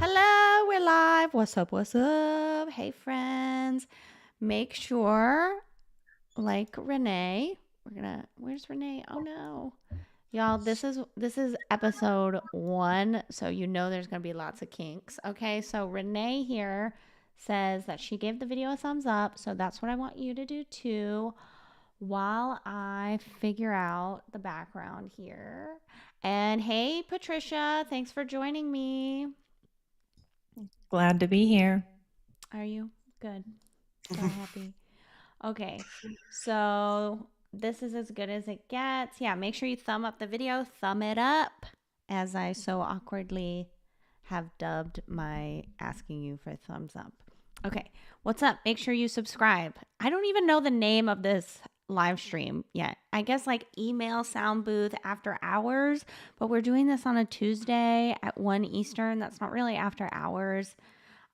Hello, we're live. What's up? What's up? Hey, friends. Make sure, like Renee, where's Renee? Oh no. Y'all, this is episode 1, so you know there's going to be lots of kinks. Okay? So Renee here says that she gave the video a thumbs up, so that's what I want you to do too while I figure out the background here. And hey, Patricia, thanks for joining me. Glad to be here. Are you? Good. So happy. Okay. So this is as good as it gets. Yeah, make sure you thumb up the video, thumb it up, as I so awkwardly have dubbed my asking you for thumbs up. Okay. What's up? Make sure you subscribe. I don't even know the name of this live stream yet. I guess like email sound booth after hours, but we're doing this on a Tuesday at 1 Eastern. That's not really after hours.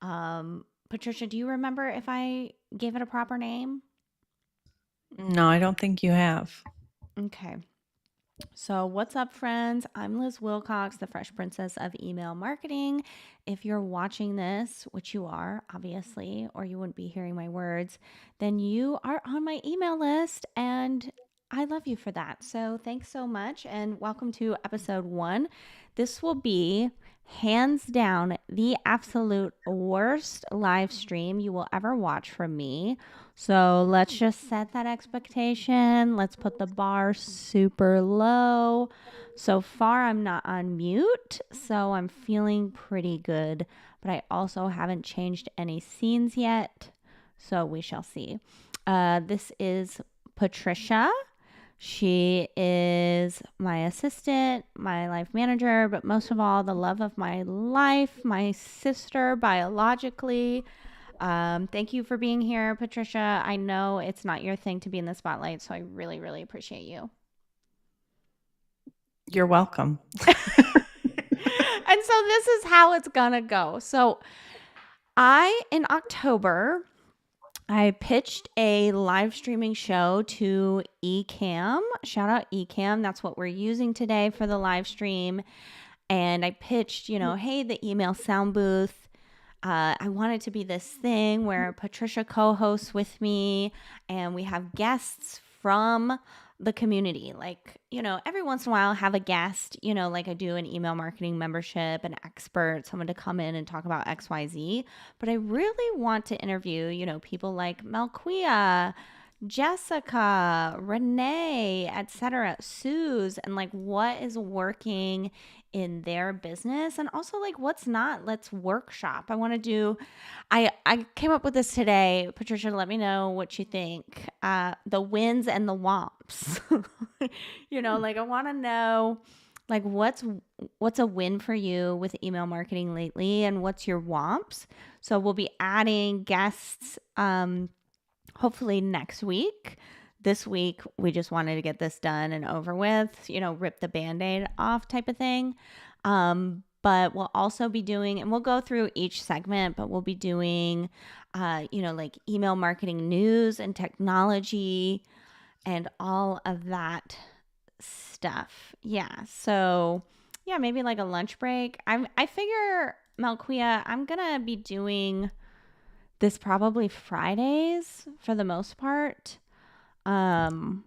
Patricia, do you remember if I gave it a proper name? No, I don't think you have. Okay. So, what's up, friends? I'm Liz Wilcox, the Fresh Princess of Email Marketing. If you're watching this, which you are, obviously, or you wouldn't be hearing my words, then you are on my email list, and I love you for that. So, thanks so much, and welcome to episode 1. This will be hands down the absolute worst live stream you will ever watch from me. So let's just set that expectation. Let's put the bar super low. So far, I'm not on mute, so I'm feeling pretty good. But I also haven't changed any scenes yet, so we shall see. This is Patricia. She is my assistant, my life manager, but most of all, the love of my life, my sister biologically. Thank you for being here, Patricia. I know it's not your thing to be in the spotlight, so I really, really appreciate you. You're welcome. And so this is how it's gonna go. So in October, I pitched a live streaming show to Ecamm. Shout out Ecamm. That's what we're using today for the live stream. And I pitched, hey, the email sound booth. I want it to be this thing where Patricia co-hosts with me and we have guests from the community. Like, every once in a while I have a guest, like I do an email marketing membership, an expert, someone to come in and talk about XYZ. But I really want to interview, people like Melquia, Jessica, Renee, etc., Suze, and like what is working in their business and also like what's not. Let's workshop. I came up with this today. Patricia, let me know what you think. The wins and the womps. Like I want to know like what's a win for you with email marketing lately and what's your womps. So we'll be adding guests hopefully next week. This week, we just wanted to get this done and over with, rip the band aid off type of thing. But we'll also be doing, and we'll go through each segment, but we'll be doing, like email marketing news and technology and all of that stuff. Yeah. So, yeah, maybe like a lunch break. I figure, Melquia, I'm going to be doing this probably Fridays for the most part. Um,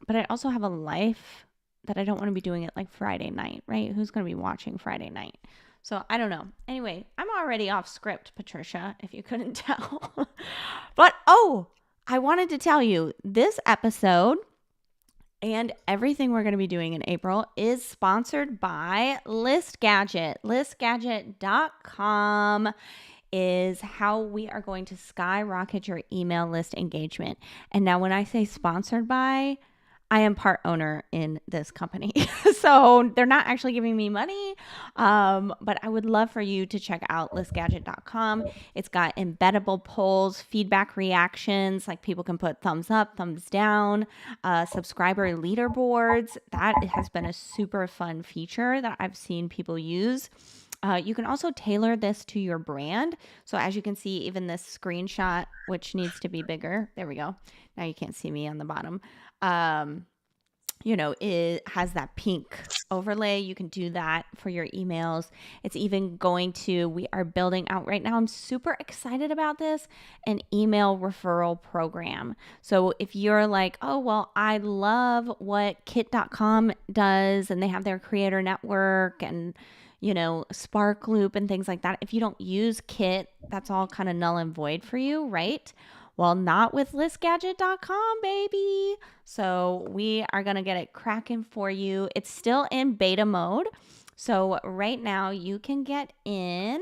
but I also have a life that I don't want to be doing it like Friday night, right? Who's going to be watching Friday night? So I don't know. Anyway, I'm already off script, Patricia, if you couldn't tell. But I wanted to tell you this episode and everything we're going to be doing in April is sponsored by List Gadget. Listgadget.com is how we are going to skyrocket your email list engagement. And now, when I say sponsored by, I am part owner in this company. So they're not actually giving me money. But I would love for you to check out listgadget.com. It's got embeddable polls, feedback reactions, like people can put thumbs up, thumbs down, subscriber leaderboards. That has been a super fun feature that I've seen people use. You can also tailor this to your brand. So as you can see, even this screenshot, which needs to be bigger. There we go. Now you can't see me on the bottom. it has that pink overlay. You can do that for your emails. It's even we are building out right now. I'm super excited about this, an email referral program. So if you're like, oh, well, I love what kit.com does, and they have their creator network and, Spark Loop and things like that. If you don't use Kit, that's all kind of null and void for you, right? Well, not with listgadget.com, baby. So we are going to get it cracking for you. It's still in beta mode. So right now you can get in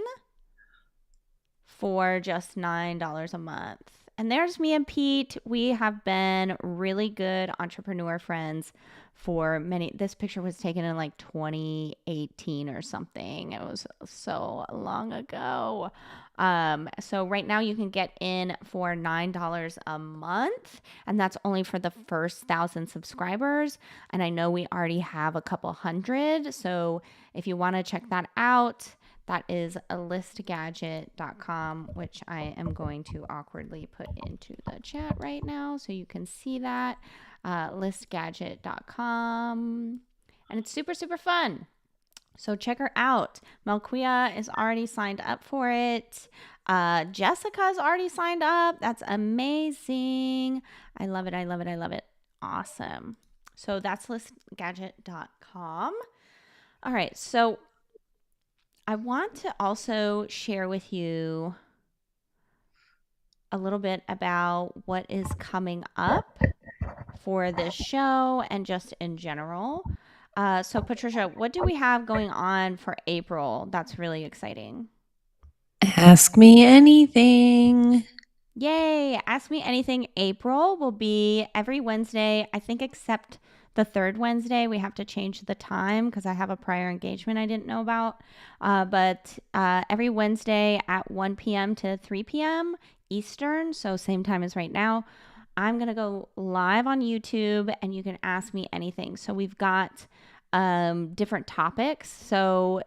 for just $9 a month. And there's me and Pete. We have been really good entrepreneur friends for this picture was taken in like 2018 or something. It was so long ago. So right now you can get in for $9 a month, and that's only for the first 1,000 subscribers. And I know we already have a couple hundred. So if you want to check that out, that is listgadget.com, which I am going to awkwardly put into the chat right now so you can see that. Listgadget.com. And it's super, super fun. So check her out. Melquia is already signed up for it. Jessica's already signed up. That's amazing. I love it. I love it. I love it. Awesome. So that's listgadget.com. All right. So I want to also share with you a little bit about what is coming up for this show and just in general. So Patricia, what do we have going on for April that's really exciting? Ask me anything. Yay! Ask Me Anything April will be every Wednesday, I think, except the third Wednesday. We have to change the time because I have a prior engagement I didn't know about. But every Wednesday at 1 p.m. to 3 p.m. Eastern, so same time as right now, I'm going to go live on YouTube and you can ask me anything. So we've got different topics. So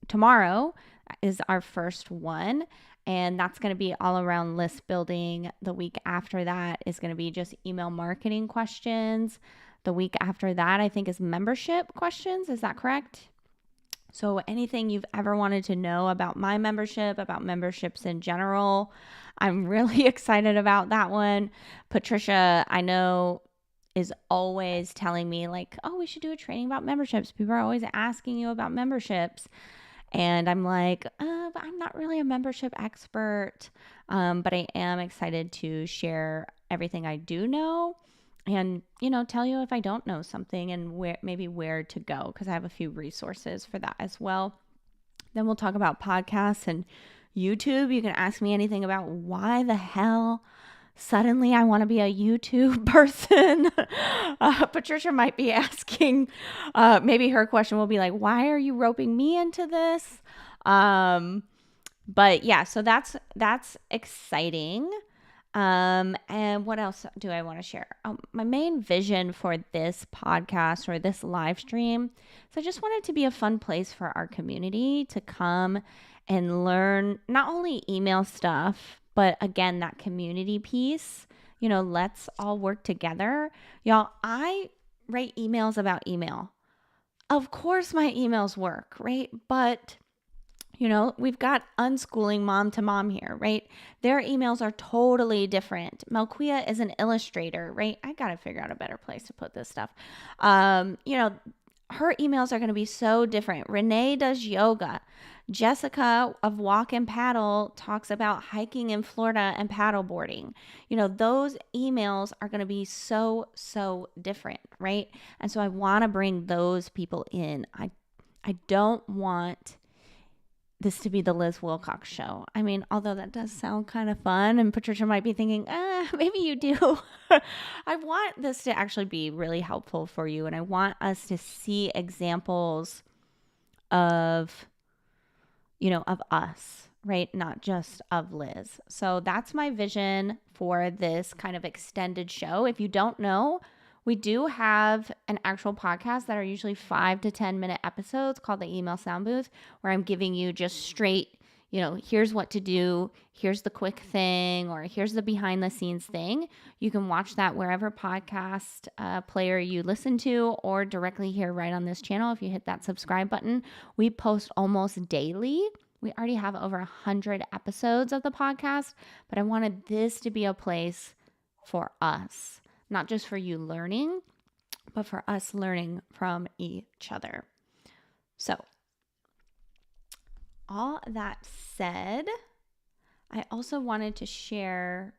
tomorrow is our first one. And that's going to be all around list building. The week after that is going to be just email marketing questions. The week after that, I think, is membership questions. Is that correct? So anything you've ever wanted to know about my membership, about memberships in general, I'm really excited about that one. Patricia, I know, is always telling me like, oh, we should do a training about memberships. People are always asking you about memberships. And I'm like, but I'm not really a membership expert, but I am excited to share everything I do know and, tell you if I don't know something and where to go, because I have a few resources for that as well. Then we'll talk about podcasts and YouTube. You can ask me anything about why the hell suddenly I want to be a YouTube person. Patricia might be asking, maybe her question will be like, why are you roping me into this? But yeah, so that's exciting. And what else do I want to share? My main vision for this podcast or this live stream, so I just want it to be a fun place for our community to come and learn not only email stuff, but again, that community piece. Let's all work together. Y'all, I write emails about email. Of course, my emails work, right? But we've got unschooling mom to mom here, right? Their emails are totally different. Melquia is an illustrator, right? I got to figure out a better place to put this stuff. Her emails are going to be so different. Renee does yoga. Jessica of Walk and Paddle talks about hiking in Florida and paddle boarding. Those emails are going to be so, so different, right? And so I want to bring those people in. I don't want this to be the Liz Wilcox show. I mean, although that does sound kind of fun, and Patricia might be thinking, maybe you do. I want this to actually be really helpful for you, and I want us to see examples of, of us, right? Not just of Liz. So that's my vision for this kind of extended show. If you don't know, we do have an actual podcast that are usually 5 to 10 minute episodes called the Email Sound Booth, where I'm giving you just straight, here's what to do, here's the quick thing, or here's the behind the scenes thing. You can watch that wherever podcast player you listen to, or directly here right on this channel if you hit that subscribe button. We post almost daily. We already have over 100 episodes of the podcast, but I wanted this to be a place for us, not just for you learning, but for us learning from each other. So, all that said, I also wanted to share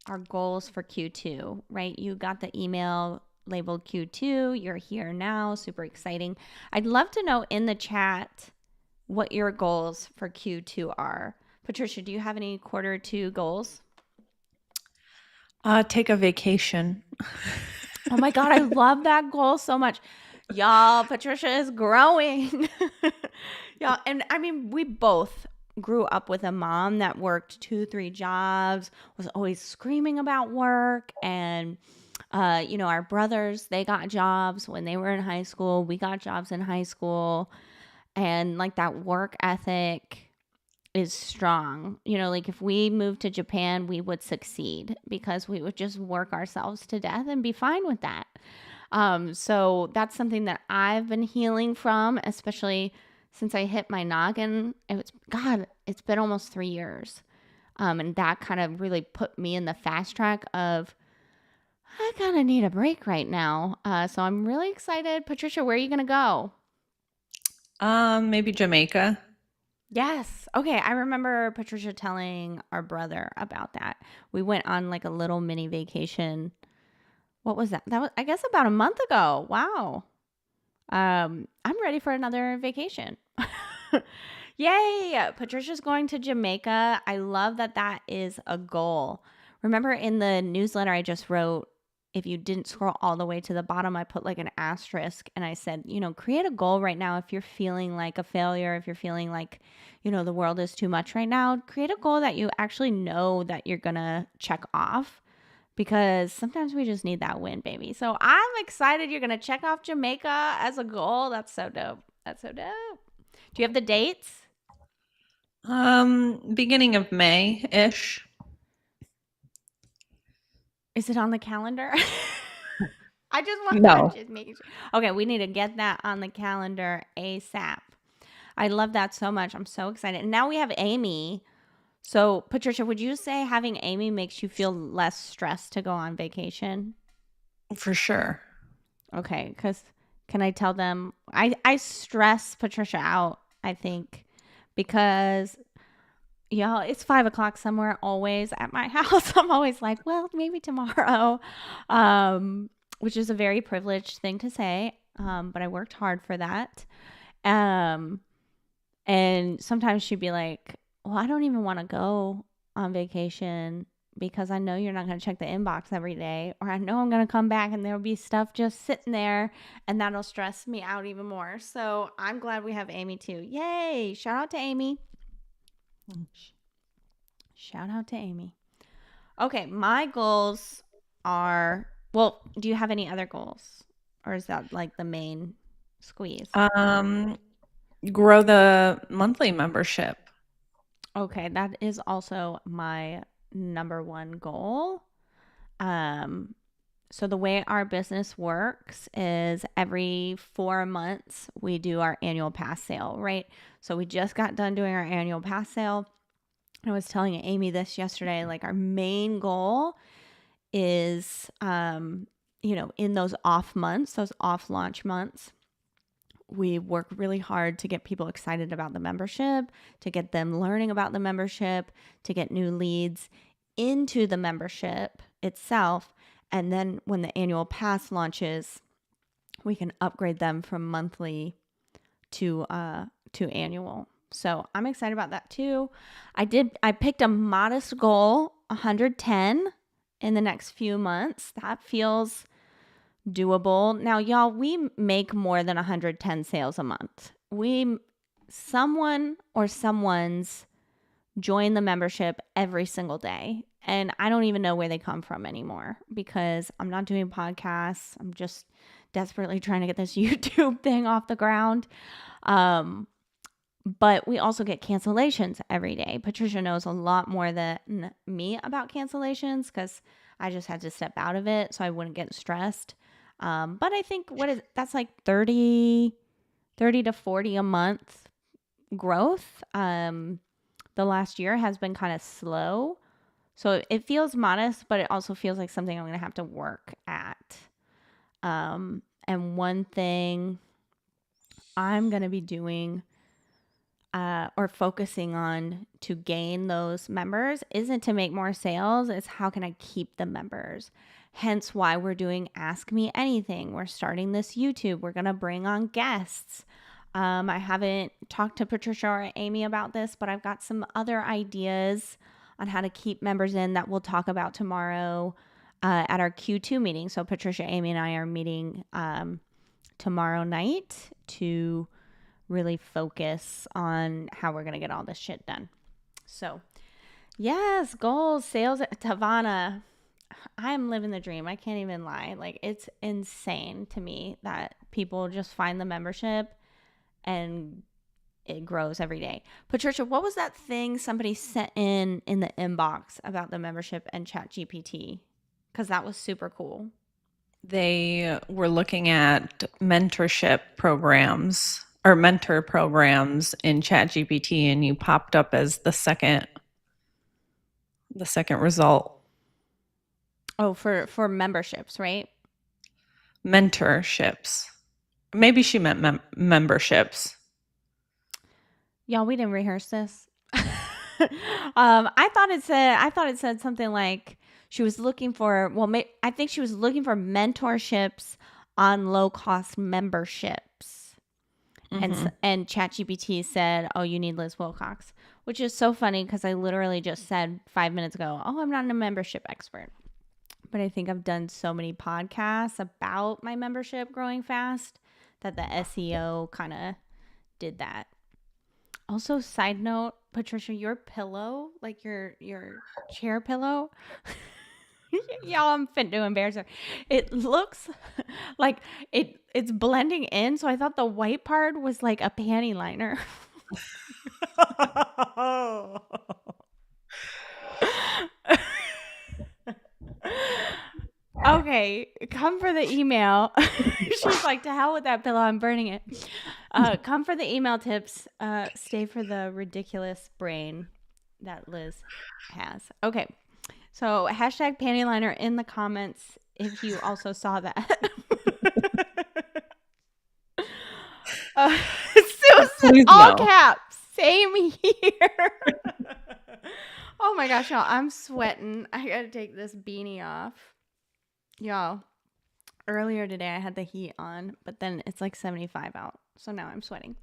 our goals for Q2, right? You got the email labeled Q2. You're here now. Super exciting. I'd love to know in the chat what your goals for Q2 are. Patricia, do you have any quarter two goals? Take a vacation. Oh my God, I love that goal so much. Y'all, Patricia is growing. Y'all, and I mean, we both grew up with a mom that worked 2-3 jobs, was always screaming about work. And, our brothers, they got jobs when they were in high school. We got jobs in high school. And like that work ethic is strong. Like if we moved to Japan, we would succeed because we would just work ourselves to death and be fine with that. So that's something that I've been healing from, especially since I hit my noggin. It's been almost 3 years. And that kind of really put me in the fast track of, I kind of need a break right now. So I'm really excited. Patricia, where are you going to go? Maybe Jamaica. Yes. Okay. I remember Patricia telling our brother about that. We went on like a little mini vacation. What was that? That was, I guess, about a month ago. Wow. I'm ready for another vacation. Yay! Patricia's going to Jamaica. I love that that is a goal. Remember in the newsletter I just wrote, if you didn't scroll all the way to the bottom, I put like an asterisk and I said, create a goal right now if you're feeling like a failure, if you're feeling like, the world is too much right now. Create a goal that you actually know that you're going to check off, because sometimes we just need that win, baby. So I'm excited you're going to check off Jamaica as a goal. That's so dope. That's so dope. Do you have the dates? Beginning of May-ish. Is it on the calendar? I just want No. to just make sure. Okay, we need to get that on the calendar ASAP. I love that so much. I'm so excited. And now we have Amy. So, Patricia, would you say having Amy makes you feel less stressed to go on vacation? For sure. Okay, because can I tell them? I stress Patricia out, I think, because y'all, it's 5 o'clock somewhere always at my house. I'm always like, well, maybe tomorrow, which is a very privileged thing to say, but I worked hard for that. And sometimes she'd be like, well, I don't even want to go on vacation because I know you're not going to check the inbox every day, or I know I'm going to come back and there'll be stuff just sitting there, and that'll stress me out even more. So I'm glad we have Amy too. Yay. Shout out to Amy. Shout out to Amy. Okay, my goals are, well, do you have any other goals? Or is that like the main squeeze? Grow the monthly membership. Okay, that is also my number one goal. So the way our business works is every 4 months we do our annual pass sale, right? So we just got done doing our annual pass sale. I was telling Amy this yesterday, like our main goal is, in those off months, those off launch months, we work really hard to get people excited about the membership, to get them learning about the membership, to get new leads into the membership itself. And then when the annual pass launches, we can upgrade them from monthly to annual. So I'm excited about that too. I picked a modest goal, 110 in the next few months. That feels doable. Now, y'all, we make more than 110 sales a month. Someone or someone's join the membership every single day. And I don't even know where they come from anymore because I'm not doing podcasts. I'm just desperately trying to get this YouTube thing off the ground. But we also get cancellations every day. Patricia knows a lot more than me about cancellations because I just had to step out of it so I wouldn't get stressed. But I think that's like 30 to 40 a month growth. The last year has been kind of slow. So it feels modest, but it also feels like something I'm going to have to work at. And one thing I'm going to be doing or focusing on to gain those members isn't to make more sales, it's how can I keep the members. Hence why we're doing Ask Me Anything. We're starting this YouTube. We're going to bring on guests. I haven't talked to Patricia or Amy about this, but I've got some other ideas on how to keep members in that we'll talk about tomorrow at our Q2 meeting. So Patricia, Amy, and I are meeting tomorrow night to really focus on how we're going to get all this shit done. So, yes, goals, sales, Tavana. I'm living the dream. I can't even lie. Like, it's insane to me that people just find the membership and it grows every day. Patricia, what was that thing somebody sent in the inbox about the membership and Chat GPT? Because that was super cool. They were looking at mentorship programs or mentor programs in ChatGPT, and you popped up as the second result. Oh, for memberships, right? Mentorships. Maybe she meant memberships. Y'all, we didn't rehearse this. I thought it said something like she was looking for. Well, I think she was looking for mentorships on low cost memberships, and ChatGPT said, "Oh, you need Liz Wilcox," which is so funny because I literally just said 5 minutes ago, "Oh, I'm not a membership expert," but I think I've done so many podcasts about my membership growing fast that the SEO kind of did that. Also, side note, Patricia, your pillow, like your chair pillow, y'all, I'm fit to embarrass her. It looks like it's blending in, so I thought the white part was like a panty liner. Okay, come for the email. She's like, to hell with that pillow, I'm burning it. Come for the email tips. Stay for the ridiculous brain that Liz has. Okay, so hashtag panty liner in the comments if you also saw that. Susan, Please all no. caps. Same here. Oh my gosh, y'all, I'm sweating. I gotta take this beanie off. Y'all, earlier today I had the heat on, but then it's like 75 out. So now I'm sweating.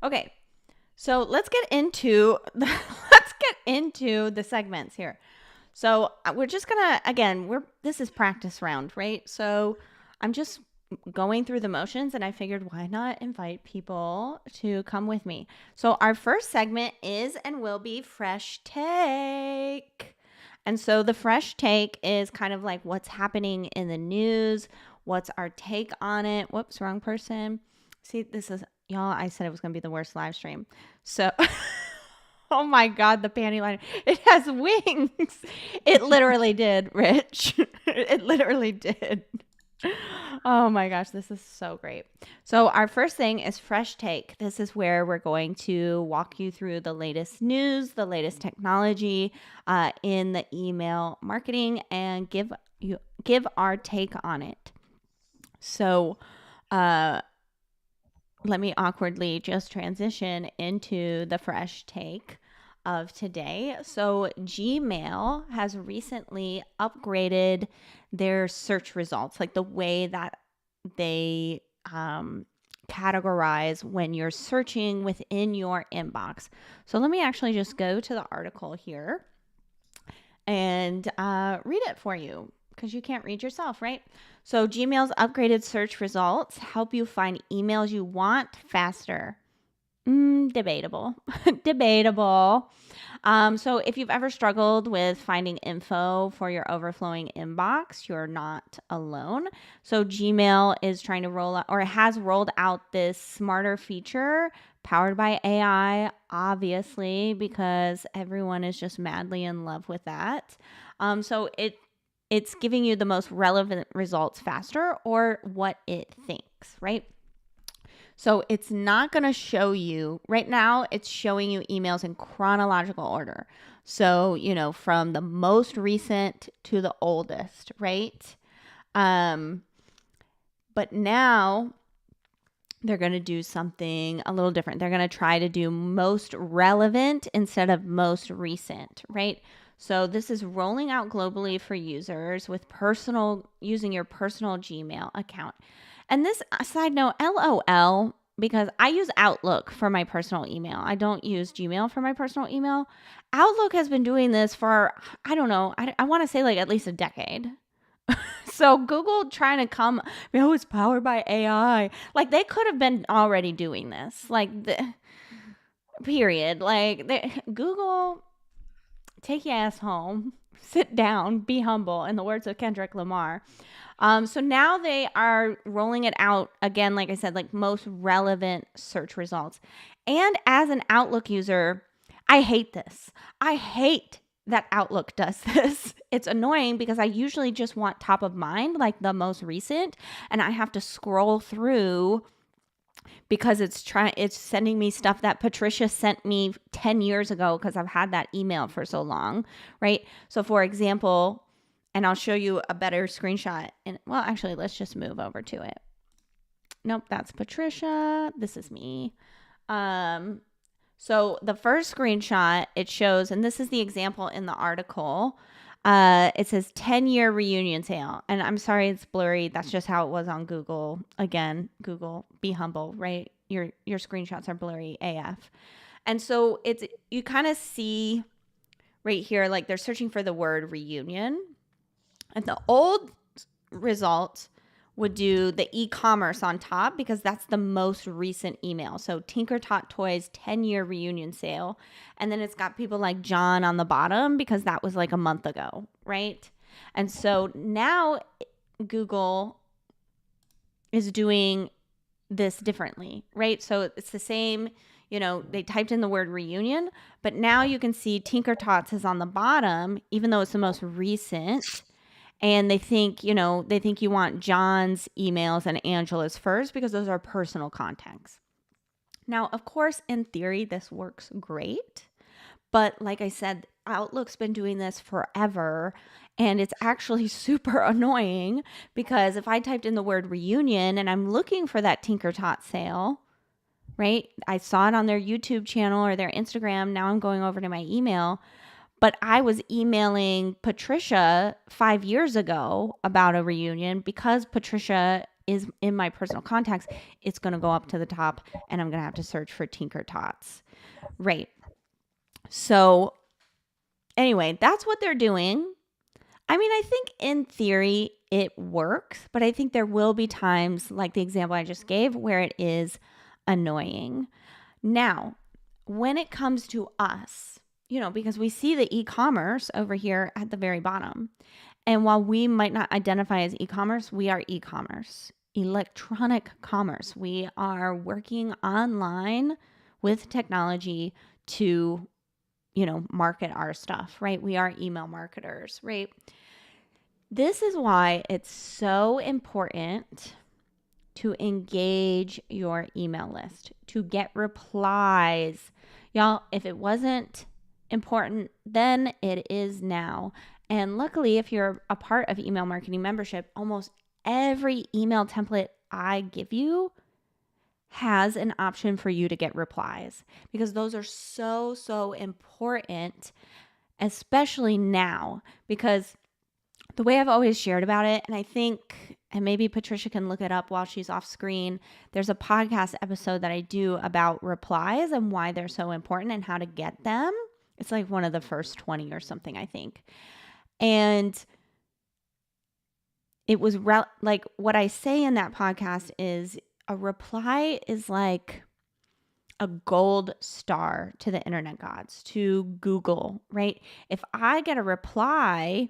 Okay. So let's get into the segments here. So we're just gonna this is practice round, right? So I'm just going through the motions and I figured why not invite people to come with me. So our first segment is and will be Fresh Take. And so the fresh take is kind of like what's happening in the news, what's our take on it. Whoops, wrong person. See, this is y'all, I said it was going to be the worst live stream. So oh my God, the panty liner. It has wings. It literally did, Rich. It literally did. Oh my gosh, this is so great. So our first thing is Fresh Take. This is where we're going to walk you through the latest news, the latest technology in the email marketing, and give our take on it. So let me awkwardly just transition into the Fresh Take of today. So Gmail has recently upgraded their search results, like the way that they categorize when you're searching within your inbox. So let me actually just go to the article here and read it for you because you can't read yourself, right? So Gmail's upgraded search results help you find emails you want faster. Debatable. Debatable. So if you've ever struggled with finding info for your overflowing inbox, you're not alone. So Gmail is trying to roll out or has rolled out this smarter feature powered by AI, obviously, because everyone is just madly in love with that. So it's giving you the most relevant results faster, or what it thinks, right? So it's not going to show you right now, it's showing you emails in chronological order. So, from the most recent to the oldest, right? Um, but now they're going to do something a little different. They're going to try to do most relevant instead of most recent, right? So this is rolling out globally for users with using your personal Gmail account. And this side note, LOL, because I use Outlook for my personal email. I don't use Gmail for my personal email. Outlook has been doing this for, I don't know, I want to say like at least a decade. So Google trying to come, it's powered by AI. Like they could have been already doing this. Period. Google, take your ass home, sit down, be humble, in the words of Kendrick Lamar. So now they are rolling it out again, like I said, like most relevant search results. And as an Outlook user, I hate this. I hate that Outlook does this. It's annoying because I usually just want top of mind, like the most recent, and I have to scroll through because it's sending me stuff that Patricia sent me 10 years ago because I've had that email for so long, right? So for example, and I'll show you a better screenshot. And well, actually, let's just move over to it. Nope, that's Patricia. This is me. So the first screenshot, it shows, and this is the example in the article. It says 10-year reunion sale. And I'm sorry it's blurry. That's just how it was on Google. Again, Google, be humble, right? Your screenshots are blurry AF. And so you kind of see right here, like they're searching for the word reunion. And the old result would do the e-commerce on top because that's the most recent email. So Tinker Tot Toys 10-year reunion sale. And then it's got people like John on the bottom because that was like a month ago, right? And so now Google is doing this differently, right? So it's the same, they typed in the word reunion, but now you can see Tinker Tots is on the bottom, even though it's the most recent. And they think you want John's emails and Angela's first because those are personal contacts. Now, of course, in theory, this works great. But like I said, Outlook's been doing this forever. And it's actually super annoying because if I typed in the word reunion and I'm looking for that Tinker Tot sale, right? I saw it on their YouTube channel or their Instagram. Now I'm going over to my email. But I was emailing Patricia 5 years ago about a reunion because Patricia is in my personal contacts. It's going to go up to the top and I'm going to have to search for Tinker Tots. Right. So anyway, that's what they're doing. I mean, I think in theory it works, but I think there will be times like the example I just gave where it is annoying. Now, when it comes to us, because we see the e-commerce over here at the very bottom. And while we might not identify as e-commerce, we are e-commerce, electronic commerce. We are working online with technology to, market our stuff, right? We are email marketers, right? This is why it's so important to engage your email list, to get replies. Y'all, if it wasn't important then, it is now. And luckily, if you're a part of email marketing membership, almost every email template I give you has an option for you to get replies because those are so, so important, especially now, because the way I've always shared about it, and I think, and maybe Patricia can look it up while she's off screen, there's a podcast episode that I do about replies and why they're so important and how to get them. It's like one of the first 20 or something, I think. And it was like what I say in that podcast is a reply is like a gold star to the internet gods, to Google, right? If I get a reply,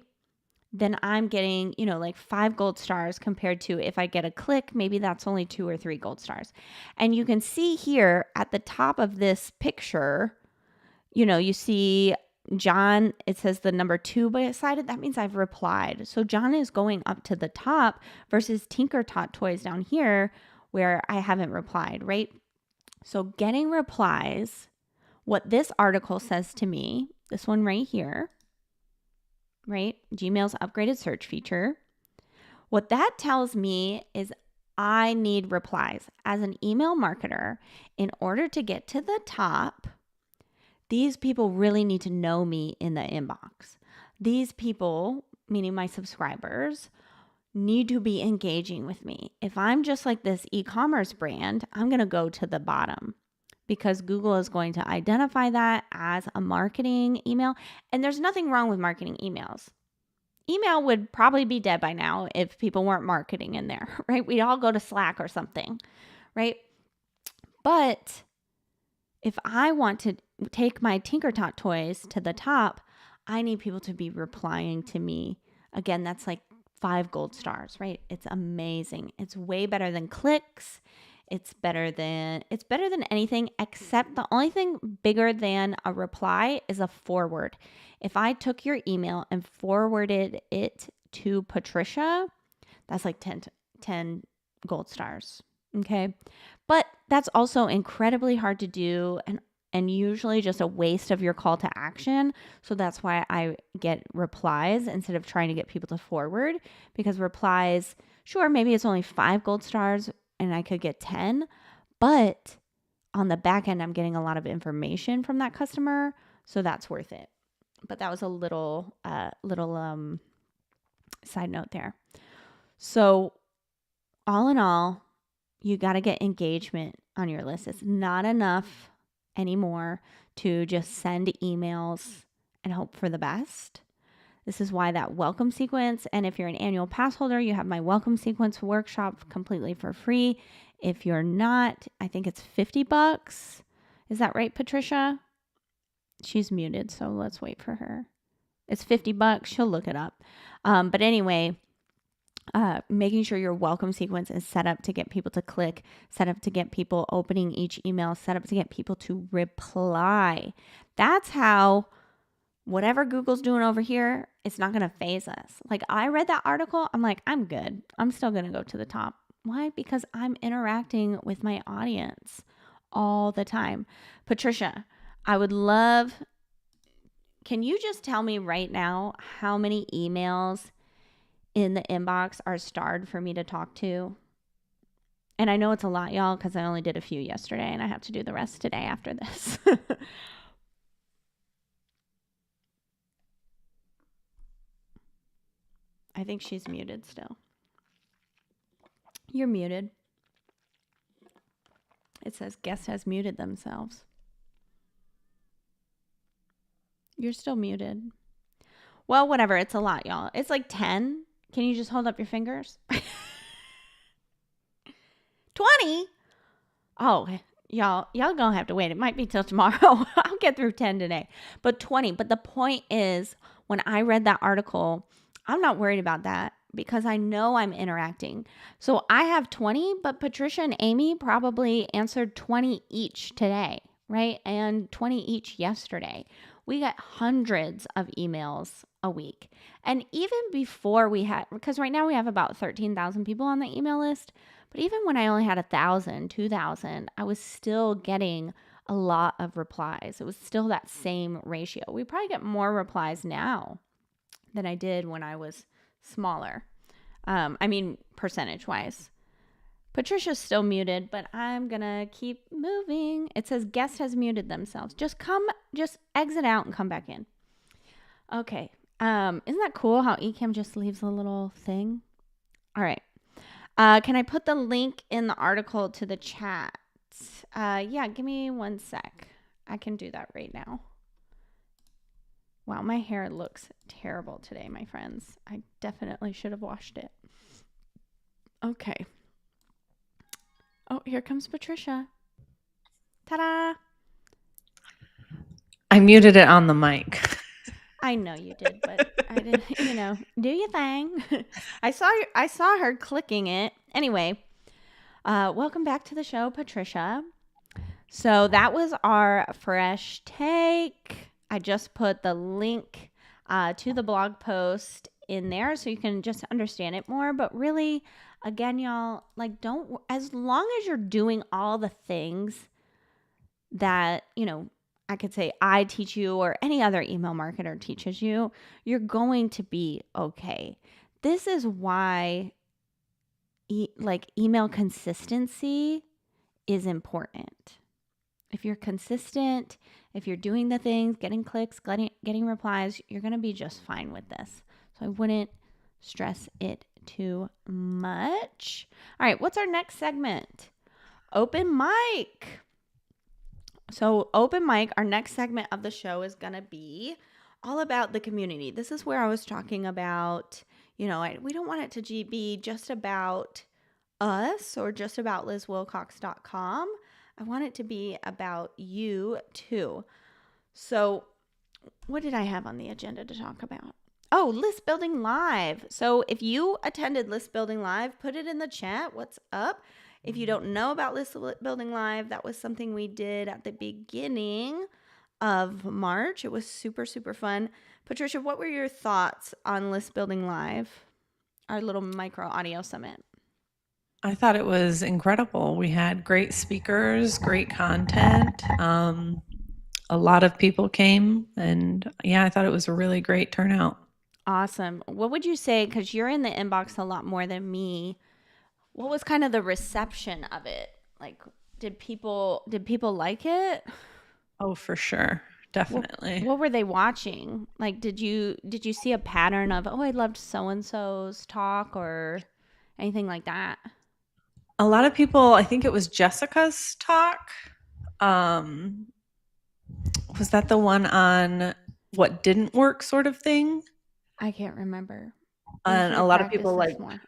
then I'm getting, like 5 gold stars compared to if I get a click, maybe that's only 2 or 3 gold stars. And you can see here at the top of this picture, you see John, it says the number 2 beside it. That means I've replied. So John is going up to the top versus Tinker Tot Toys down here where I haven't replied, right? So getting replies, what this article says to me, this one right here, right? Gmail's upgraded search feature. What that tells me is I need replies. As an email marketer, in order to get to the top, these people really need to know me in the inbox. These people, meaning my subscribers, need to be engaging with me. If I'm just like this e-commerce brand, I'm going to go to the bottom because Google is going to identify that as a marketing email. And there's nothing wrong with marketing emails. Email would probably be dead by now if people weren't marketing in there, right? We'd all go to Slack or something, right? But if I want to take my Tinker Tot toys to the top, I need people to be replying to me. Again, that's like 5 gold stars, right? It's amazing. It's way better than clicks. It's better than anything, except the only thing bigger than a reply is a forward. If I took your email and forwarded it to Patricia, that's like 10 gold stars. Okay. But that's also incredibly hard to do and usually just a waste of your call to action. So that's why I get replies instead of trying to get people to forward, because replies, sure, maybe it's only 5 gold stars and I could get 10, but on the back end, I'm getting a lot of information from that customer. So that's worth it. But that was a little side note there. So all in all, you got to get engagement on your list. It's not enough anymore to just send emails and hope for the best. This is why that welcome sequence, and if you're an annual pass holder, you have my welcome sequence workshop completely for free. If you're not, I think it's $50. Is that right, Patricia? She's muted, so let's wait for her. It's $50. She'll look it up. But anyway, making sure your welcome sequence is set up to get people to click, set up to get people opening each email, set up to get people to reply. That's how whatever Google's doing over here, it's not going to phase us. Like, I read that article, I'm like, I'm good. I'm still going to go to the top. Why? Because I'm interacting with my audience all the time. Patricia, I would love, can you just tell me right now how many emails in the inbox are starred for me to talk to? And I know it's a lot, y'all, because I only did a few yesterday and I have to do the rest today after this. I think she's muted still. You're muted. It says guest has muted themselves. You're still muted. Well, whatever. It's a lot, y'all. It's like 10. Can you just hold up your fingers? 20? Oh, y'all gonna have to wait. It might be till tomorrow. I'll get through 10 today. But 20. But the point is, when I read that article, I'm not worried about that because I know I'm interacting. So I have 20, but Patricia and Amy probably answered 20 each today, right? And 20 each yesterday. We get hundreds of emails a week. And even before we had, because right now we have about 13,000 people on the email list, but even when I only had 1,000, 2,000, I was still getting a lot of replies. It was still that same ratio. We probably get more replies now than I did when I was smaller. Percentage wise. Patricia's still muted, but I'm gonna keep moving. It says guest has muted themselves. Just exit out and come back in. Okay. Isn't that cool how Ecamm just leaves a little thing? All right. Can I put the link in the article to the chat? Yeah, give me 1 sec. I can do that right now. Wow, my hair looks terrible today, my friends. I definitely should have washed it. Okay. Oh, here comes Patricia. Ta-da! I muted it on the mic. I know you did, but I didn't, do your thing. I saw her clicking it. Anyway, welcome back to the show, Patricia. So that was our fresh take. I just put the link to the blog post in there so you can just understand it more. But really, again, y'all, like, don't, as long as you're doing all the things that, I could say I teach you or any other email marketer teaches you, you're going to be okay. This is why email consistency is important. If you're consistent, if you're doing the things, getting clicks, getting replies, you're going to be just fine with this. So I wouldn't stress it too much. All right, what's our next segment? Open mic. So, open mic, our next segment of the show is going to be all about the community. This is where I was talking about, we don't want it to be just about us or just about lizwilcox.com. I want it to be about you too. So, what did I have on the agenda to talk about? Oh, List Building Live. So, if you attended List Building Live, put it in the chat. What's up? If you don't know about List Building Live, that was something we did at the beginning of March. It was super, super fun. Patricia, what were your thoughts on List Building Live, our little micro audio summit? I thought it was incredible. We had great speakers, great content. A lot of people came, and yeah, I thought it was a really great turnout. Awesome. What would you say, because you're in the inbox a lot more than me, what was kind of the reception of it? Like, did people like it? Oh, for sure. Definitely. What were they watching? Like, did you see a pattern of, oh, I loved so and so's talk or anything like that? A lot of people, I think it was Jessica's talk. Um, was that the one on what didn't work sort of thing? I can't remember. We And should a have lot of practiced people this like more.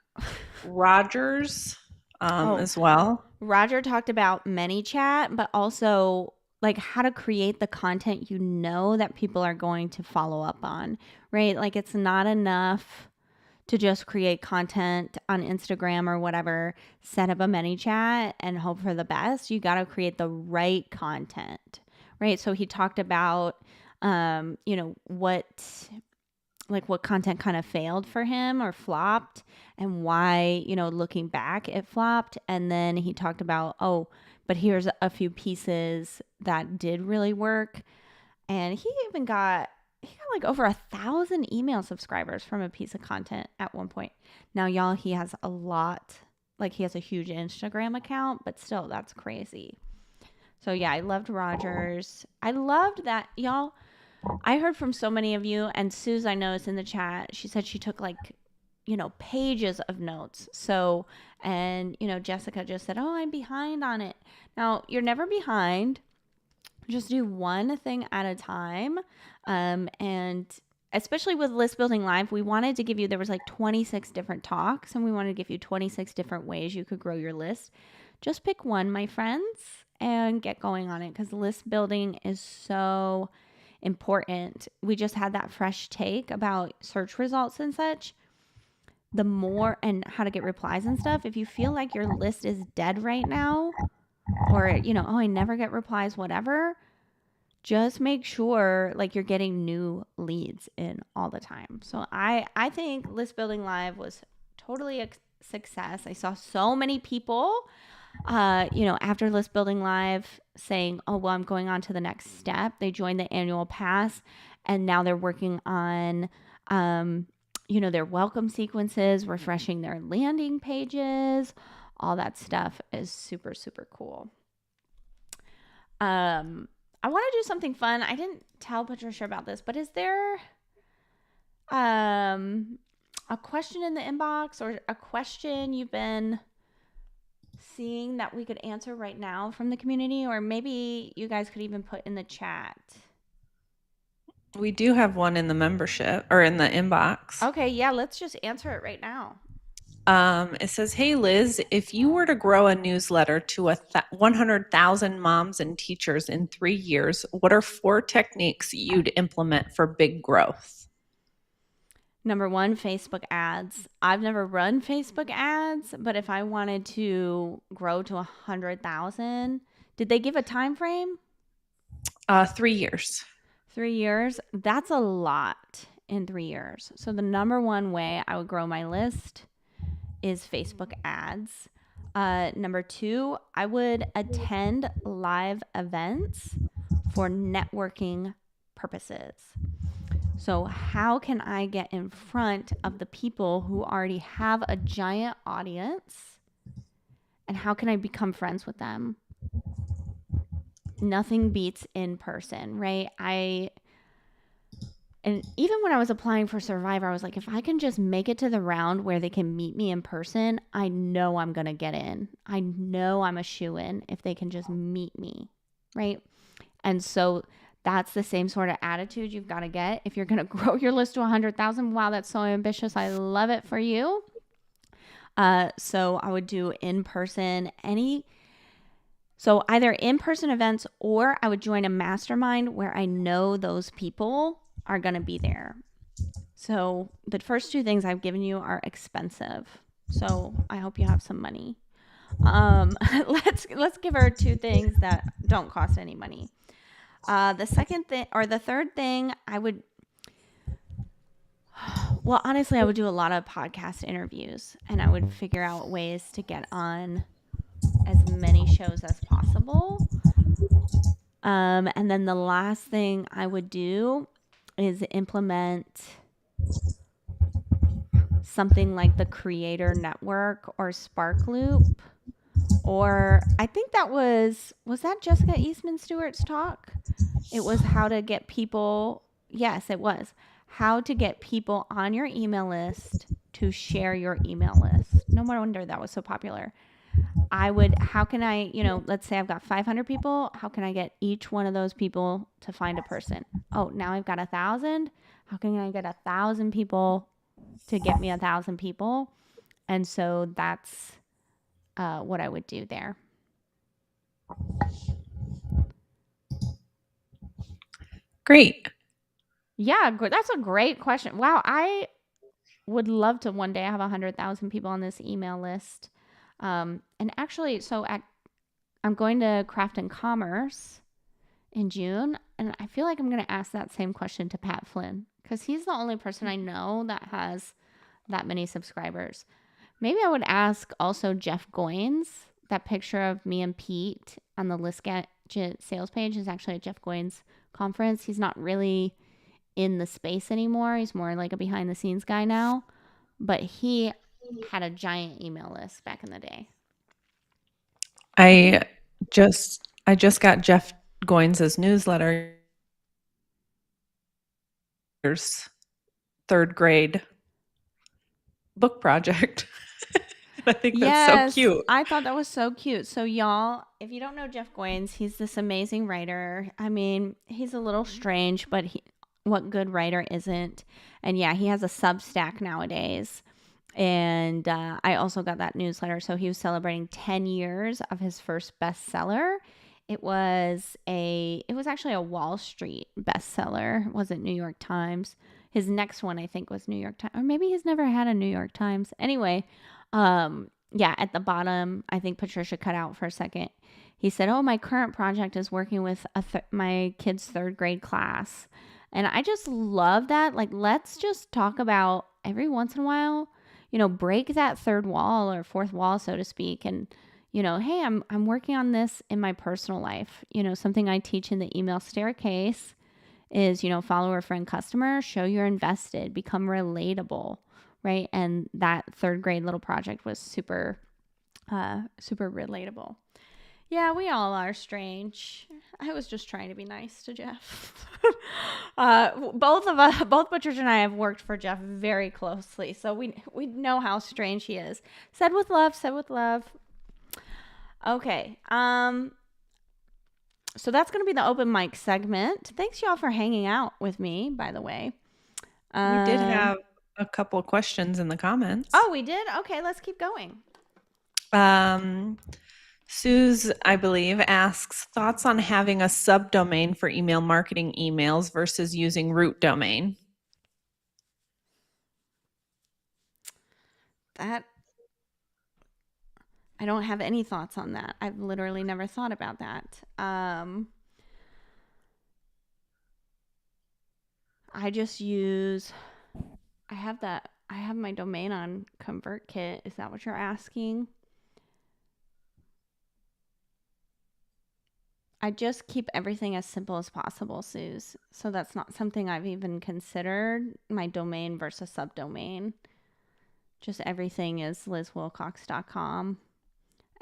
Rogers Oh, as well. Roger talked about ManyChat, but also like how to create the content that people are going to follow up on, right? Like it's not enough to just create content on Instagram or whatever, set up a ManyChat and hope for the best. You got to create the right content, right? So he talked about, what content kind of failed for him or flopped and why, looking back it flopped. And then he talked about, oh, but here's a few pieces that did really work. And he got like over 1,000 email subscribers from a piece of content at one point. Now, y'all, he has a lot, like he has a huge Instagram account, but still, that's crazy. So yeah, I loved Rogers. I loved that, y'all. I heard from so many of you, and Suze, I know, is in the chat. She said she took like, pages of notes. So, and, Jessica just said, oh, I'm behind on it. Now, you're never behind. Just do one thing at a time. And especially with List Building Live, we wanted to give you, there was like 26 different talks, and we wanted to give you 26 different ways you could grow your list. Just pick one, my friends, and get going on it because list building is so important. We just had that fresh take about search results and such. The more and how to get replies and stuff. If you feel like your list is dead right now, or, oh, I never get replies, whatever, just make sure like you're getting new leads in all the time. So I think List Building Live was totally a success. I saw so many people after List Building Live saying, oh, well, I'm going on to the next step. They joined the annual pass and now they're working on, their welcome sequences, refreshing their landing pages. All that stuff is super, super cool. I want to do something fun. I didn't tell Patricia about this, but is there a question in the inbox or a question you've been seeing that we could answer right now from the community, or maybe you guys could even put in the chat? We do have one in the membership or in the inbox. Okay, yeah, let's just answer it right now. It says, "Hey Liz, if you were to grow a newsletter to 100,000 moms and teachers in 3 years, what are 4 techniques you'd implement for big growth?" Number one, Facebook ads. I've never run Facebook ads, but if I wanted to grow to 100,000, did they give a time frame? 3 years. 3 years. That's a lot in 3 years. So the number one way I would grow my list is Facebook ads. Number two, I would attend live events for networking purposes. So, how can I get in front of the people who already have a giant audience? And how can I become friends with them? Nothing beats in person, right? And even when I was applying for Survivor, I was like, if I can just make it to the round where they can meet me in person, I know I'm going to get in. I know I'm a shoo-in if they can just meet me, right? And so that's the same sort of attitude you've got to get if you're going to grow your list to 100,000. Wow, that's so ambitious. I love it for you. So I would do in person so either in person events, or I would join a mastermind where I know those people are going to be there. So the first two things I've given you are expensive. So I hope you have some money. Let's give her two things that don't cost any money. The second thing or the third thing well, honestly, I would do a lot of podcast interviews and I would figure out ways to get on as many shows as possible. And then the last thing I would do is implement something like the Creator Network or Spark Loop. Or I think was that Jessica Eastman Stewart's talk? It was how to get people, yes, it was how to get people on your email list to share your email list. No wonder that was so popular. How can I, let's say I've got 500 people. How can I get each one of those people to find a person? Oh, now I've got 1,000. How can I get 1,000 people to get me 1,000 people? And so that's what I would do there. Great. Yeah, that's a great question. Wow, I would love to one day have 100,000 people on this email list. And actually, I'm going to Craft and Commerce in June, and I feel like I'm going to ask that same question to Pat Flynn because he's the only person I know that has that many subscribers. Maybe I would ask also Jeff Goins. That picture of me and Pete on the List Gadget sales page is actually at Jeff Goins' conference. He's not really in the space anymore. He's more like a behind the scenes guy now. But he had a giant email list back in the day. I just got Jeff Goins' newsletter. Third grade book project. I think that's so cute. I thought that was so cute. So, y'all, if you don't know Jeff Goins, he's this amazing writer. I mean, he's a little strange, but what good writer isn't? And yeah, he has a Substack nowadays. And I also got that newsletter. So he was celebrating 10 years of his first bestseller. It was actually a Wall Street bestseller. It wasn't New York Times. His next one, I think, was New York Times, or maybe he's never had a New York Times. Anyway, yeah, at the bottom, I think Patricia cut out for a second. He said, "Oh, my current project is working with my kid's third grade class," and I just love that. Like, let's just talk about every once in a while, break that third wall or fourth wall, so to speak, and hey, I'm working on this in my personal life. Something I teach in the email staircase is, follow a friend customer, show you're invested, become relatable, right? And that third grade little project was super, super relatable. Yeah, we all are strange. I was just trying to be nice to Jeff. Both Patricia and I have worked for Jeff very closely, so we know how strange he is. Said with love, said with love. Okay. So that's going to be the open mic segment. Thanks y'all for hanging out with me, by the way. We did have a couple of questions in the comments. Oh, we did? Okay, let's keep going. Um, Suze, I believe, asks thoughts on having a subdomain for email marketing emails versus using root domain. That I don't have any thoughts on that. I've literally never thought about that. I just use I have my domain on ConvertKit. Is that what you're asking? I just keep everything as simple as possible, Suze. So that's not something I've even considered, my domain versus subdomain. Just everything is lizwilcox.com.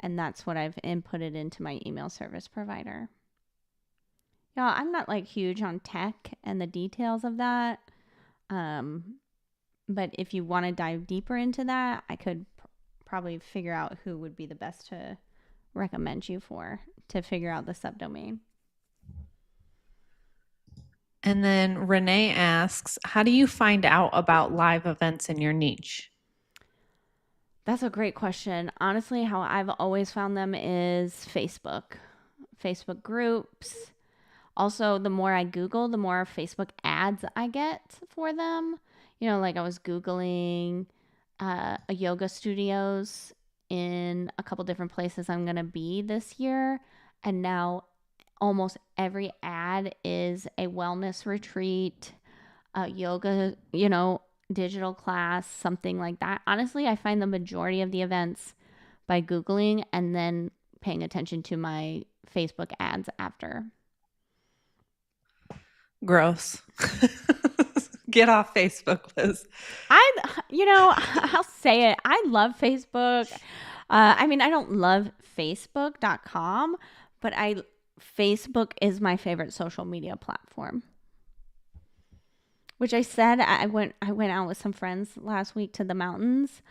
And that's what I've inputted into my email service provider. Yeah, I'm not like huge on tech and the details of that. Um, but if you want to dive deeper into that, I could probably figure out who would be the best to recommend you for to figure out the subdomain. And then Renee asks, how do you find out about live events in your niche? That's a great question. Honestly, how I've always found them is Facebook groups. Also, the more I Google, the more Facebook ads I get for them. You know, like I was Googling a yoga studios in a couple different places I'm going to be this year. And now almost every ad is a wellness retreat, a yoga, digital class, something like that. Honestly, I find the majority of the events by Googling and then paying attention to my Facebook ads after. Gross. Get off Facebook, Liz. I'll say it. I love Facebook. I mean, I don't love Facebook.com, but Facebook is my favorite social media platform. Which I said I went out with some friends last week to the mountains,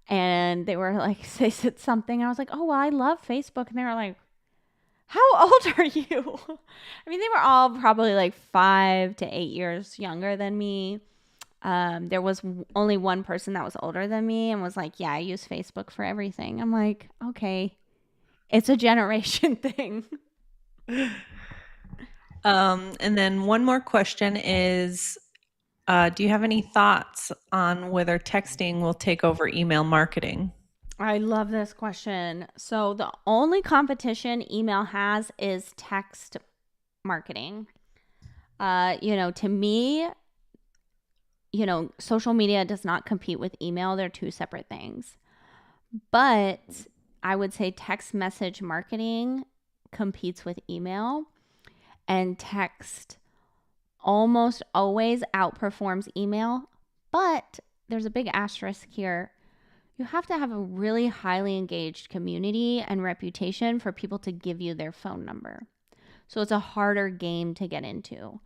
and they were like they said something. I was like, oh well, I love Facebook, and they were like, how old are you? I mean, they were all probably like 5 to 8 years younger than me. There was only one person that was older than me and was like, yeah, I use Facebook for everything. I'm like, okay, it's a generation thing. And then one more question is, do you have any thoughts on whether texting will take over email marketing? I love this question. So, the only competition email has is text marketing. To me, social media does not compete with email. They're two separate things. But I would say text message marketing competes with email, and text almost always outperforms email. But there's a big asterisk here. You have to have a really highly engaged community and reputation for people to give you their phone number. So it's a harder game to get into.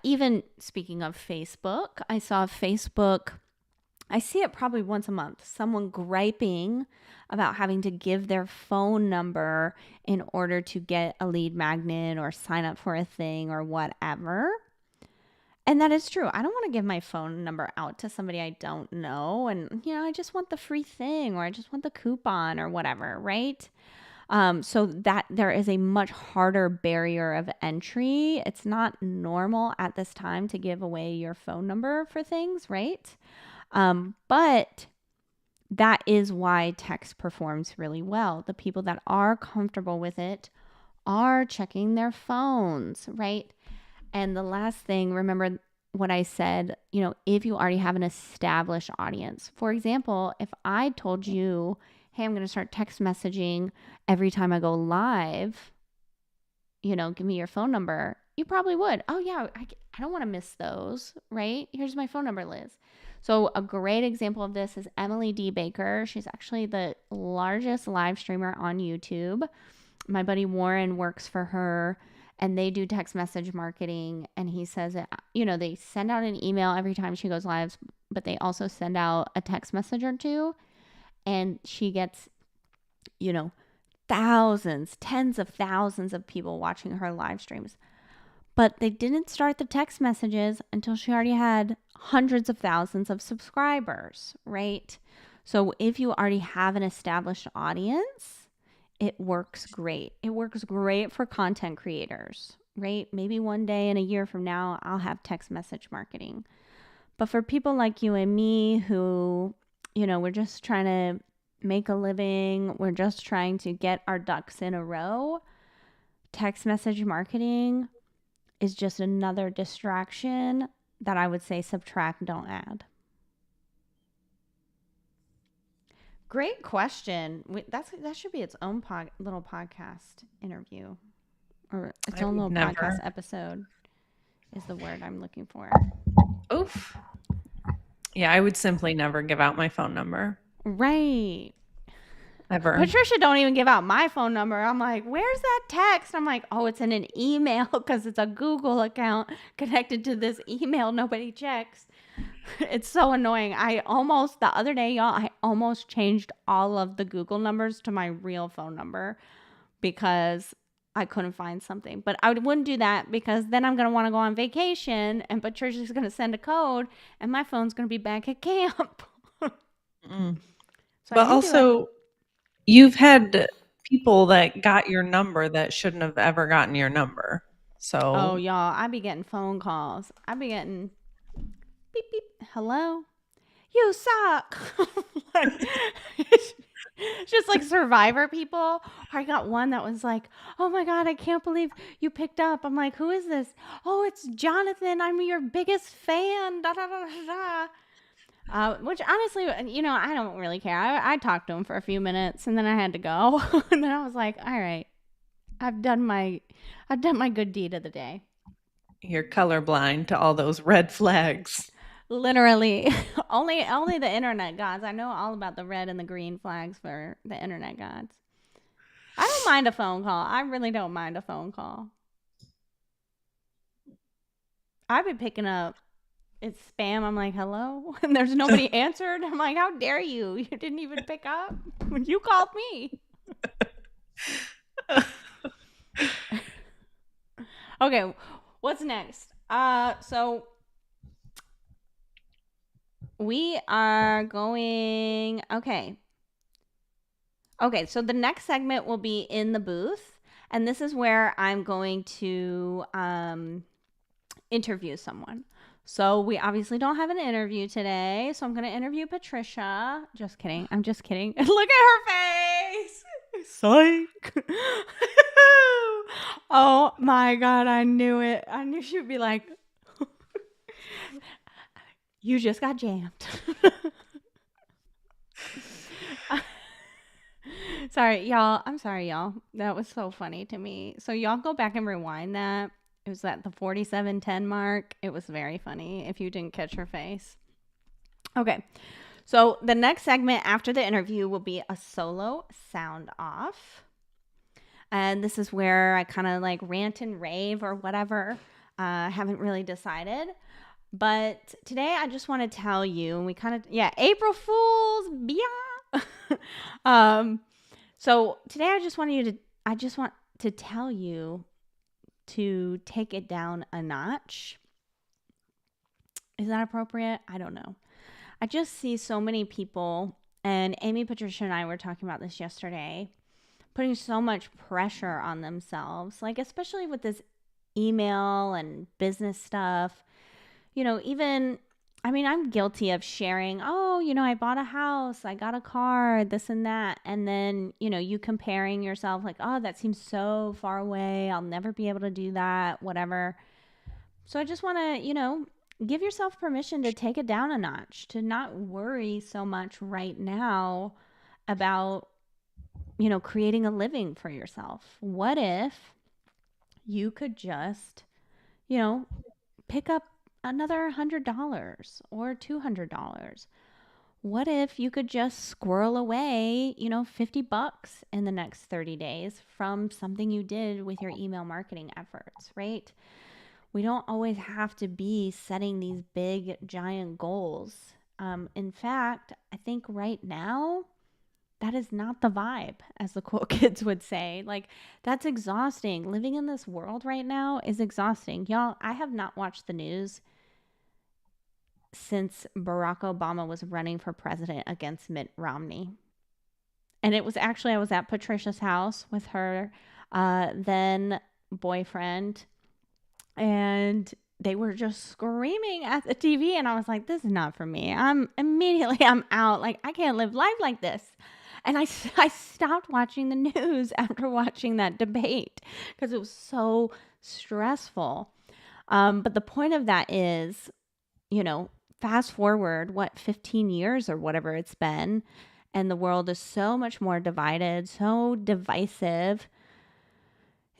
Even speaking of Facebook, I see it probably once a month, someone griping about having to give their phone number in order to get a lead magnet or sign up for a thing or whatever. And that is true. I don't want to give my phone number out to somebody I don't know. And, I just want the free thing or I just want the coupon or whatever, right? So that there is a much harder barrier of entry. It's not normal at this time to give away your phone number for things, right? But that is why text performs really well. The people that are comfortable with it are checking their phones, right? And the last thing, remember what I said, if you already have an established audience. For example, if I told you, hey, I'm going to start text messaging every time I go live, give me your phone number, you probably would. Oh, yeah, I don't want to miss those, right? Here's my phone number, Liz. So a great example of this is Emily D. Baker. She's actually the largest live streamer on YouTube. My buddy Warren works for her and they do text message marketing. And he says that, they send out an email every time she goes live, but they also send out a text message or two. And she gets, thousands, tens of thousands of people watching her live streams. But they didn't start the text messages until she already had hundreds of thousands of subscribers, right? So if you already have an established audience, it works great. It works great for content creators, right? Maybe one day in a year from now, I'll have text message marketing. But for people like you and me who, we're just trying to make a living, we're just trying to get our ducks in a row, text message marketing is just another distraction that I would say subtract, don't add. Great question. That should be its own little podcast interview or its I own would little podcast never. episode is the word I'm looking for. Oof. Yeah, I would simply never give out my phone number Right. ever. Patricia don't even give out my phone number. I'm like, where's that text? I'm like, oh, it's in an email because it's a Google account connected to this email nobody checks. It's so annoying. The other day, y'all, I almost changed all of the Google numbers to my real phone number because I couldn't find something. But I wouldn't do that because then I'm going to want to go on vacation and Patricia's going to send a code and my phone's going to be back at camp. Mm. So I But didn't do it. also, you've had people that got your number that shouldn't have ever gotten your number. Oh, So y'all, I be getting phone calls. I be getting beep, beep. Hello? You suck. Like, it's just like Survivor people. I got one that was like, oh my God, I can't believe you picked up. I'm like, who is this? Oh, it's Jonathan. I'm your biggest fan. Da, da, da, da, da. Which honestly, I don't really care. I talked to him for a few minutes and then I had to go. And then I was like, all right, I've done my good deed of the day. you're colorblind to all those red flags. Literally, only the internet gods. I know all about the red and the green flags for the internet gods. I don't mind a phone call. I really don't mind a phone call. I've been picking up. It's spam. I'm like, hello, and there's nobody answered. I'm like, how dare you? You didn't even pick up. You called me. Okay, what's next? So we are going. Okay, so the next segment will be in the booth, and this is where I'm going to interview someone. So we obviously don't have an interview today, so I'm going to interview Patricia. Just kidding. I'm just kidding. Look at her face. Psych. Oh my God, I knew it. I knew she would be like, you just got jammed. Sorry, y'all. I'm sorry, y'all. That was so funny to me. So y'all go back and rewind that. It was at the 47:10 mark. It was very funny if you didn't catch her face. Okay. So the next segment after the interview will be a solo sound off. And this is where I kind of like rant and rave or whatever. Haven't really decided. But today I just want to tell you, and we kind of, yeah, April Fools, yeah. So today I just want to tell you to take it down a notch. Is that appropriate? I don't know. I just see so many people, and Amy, Patricia, and I were talking about this yesterday, putting so much pressure on themselves, like especially with this email and business stuff. Even I mean, I'm guilty of sharing, oh, I bought a house, I got a car, this and that. And then, you comparing yourself like, oh, that seems so far away. I'll never be able to do that, whatever. So I just want to, give yourself permission to take it down a notch, to not worry so much right now about, creating a living for yourself. What if you could just, you know, pick up another $100 or $200? What if you could just squirrel away, $50 in the next 30 days from something you did with your email marketing efforts, right? We don't always have to be setting these big, giant goals. In fact, I think right now, that is not the vibe, as the cool kids would say. Like, that's exhausting. Living in this world right now is exhausting. Y'all, I have not watched the news since Barack Obama was running for president against Mitt Romney. And it was actually, I was at Patricia's house with her then boyfriend, and they were just screaming at the TV. And I was like, this is not for me. I'm out. Like, I can't live life like this. And I stopped watching the news after watching that debate because it was so stressful. But the point of that is, you know, fast forward, what, 15 years or whatever it's been, and the world is so much more divided, so divisive.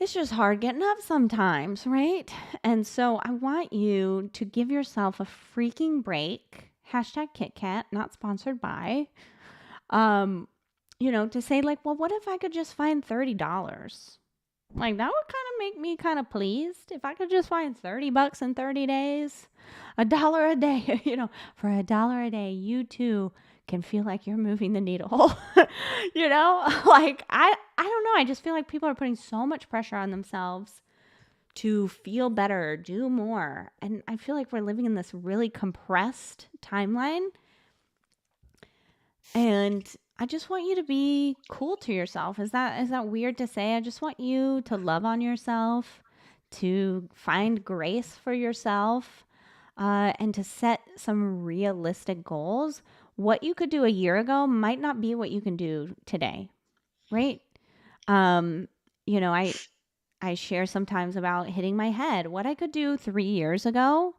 It's just hard getting up sometimes, right? And so I want you to give yourself a freaking break. Hashtag KitKat, not sponsored by. Um, to say like, well, what if I could just find $30? Like that would kind of make me kind of pleased if I could just find $30 in 30 days, $1 a day. For $1 a day, you too can feel like you're moving the needle. Like I don't know. I just feel like people are putting so much pressure on themselves to feel better, do more, and I feel like we're living in this really compressed timeline. And I just want you to be cool to yourself. Is that weird to say? I just want you to love on yourself, to find grace for yourself, and to set some realistic goals. What you could do a year ago might not be what you can do today, right? Um, you know, I I share sometimes about hitting my head. What I could do 3 years ago,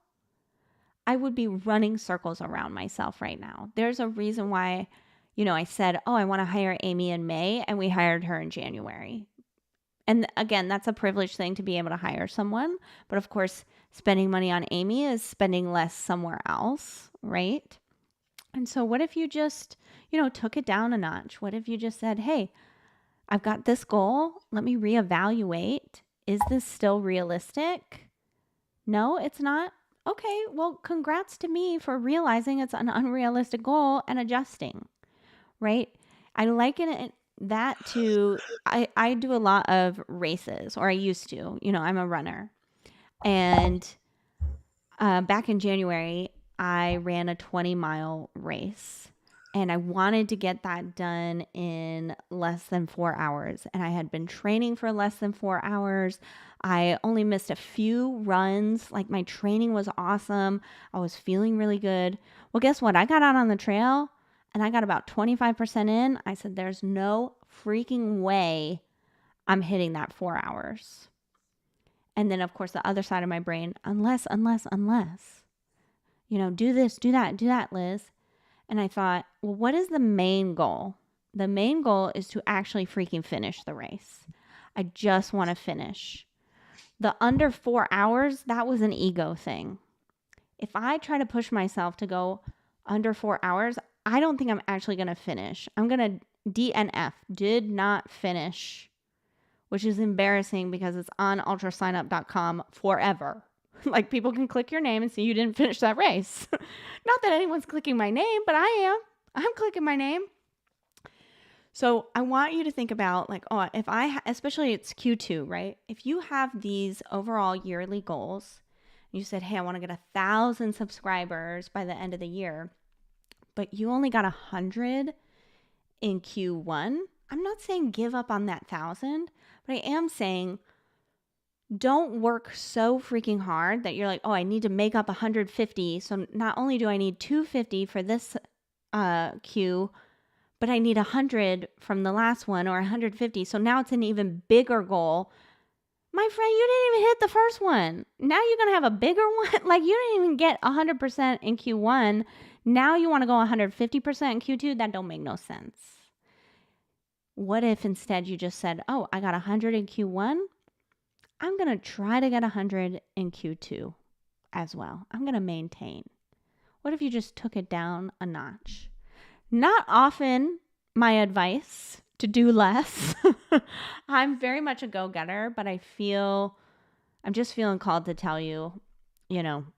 I would be running circles around myself right now. There's a reason why, I said, oh, I want to hire Amy in May, and we hired her in January. And again, that's a privileged thing to be able to hire someone. But of course, spending money on Amy is spending less somewhere else, right? And so, what if you just, took it down a notch? What if you just said, hey, I've got this goal. Let me reevaluate. Is this still realistic? No, it's not. Okay, well, congrats to me for realizing it's an unrealistic goal and adjusting, right? I liken it that to I do a lot of races, or I used to. I'm a runner. And back in January, I ran a 20-mile race. And I wanted to get that done in less than 4 hours. And I had been training for less than 4 hours. I only missed a few runs. Like my training was awesome. I was feeling really good. Well, guess what? I got out on the trail and I got about 25% in. I said, there's no freaking way I'm hitting that 4 hours. And then, of course, the other side of my brain, unless, do this, do that, Liz. And I thought, well, what is the main goal? The main goal is to actually freaking finish the race. I just want to finish. The under 4 hours, that was an ego thing. If I try to push myself to go under 4 hours, I don't think I'm actually going to finish. I'm going to DNF, did not finish, which is embarrassing because it's on ultrasignup.com forever. Like people can click your name and see you didn't finish that race. Not that anyone's clicking my name, but I am. I'm clicking my name. So I want you to think about like, oh, especially it's Q2, right? If you have these overall yearly goals, you said, hey, I want to get 1,000 subscribers by the end of the year, but you only got 100 in Q1. I'm not saying give up on that 1,000, but I am saying don't work so freaking hard that you're like, oh, I need to make up 150. So not only do I need 250 for this Q, but I need 100 from the last one, or 150. So now it's an even bigger goal. My friend, you didn't even hit the first one. Now you're going to have a bigger one. Like you didn't even get 100% in Q1. Now you want to go 150% in Q2. That don't make no sense. What if instead you just said, oh, I got 100 in Q1. I'm going to try to get 100 in Q2 as well. I'm going to maintain. What if you just took it down a notch? Not often my advice to do less. I'm very much a go-getter, but I'm just feeling called to tell you,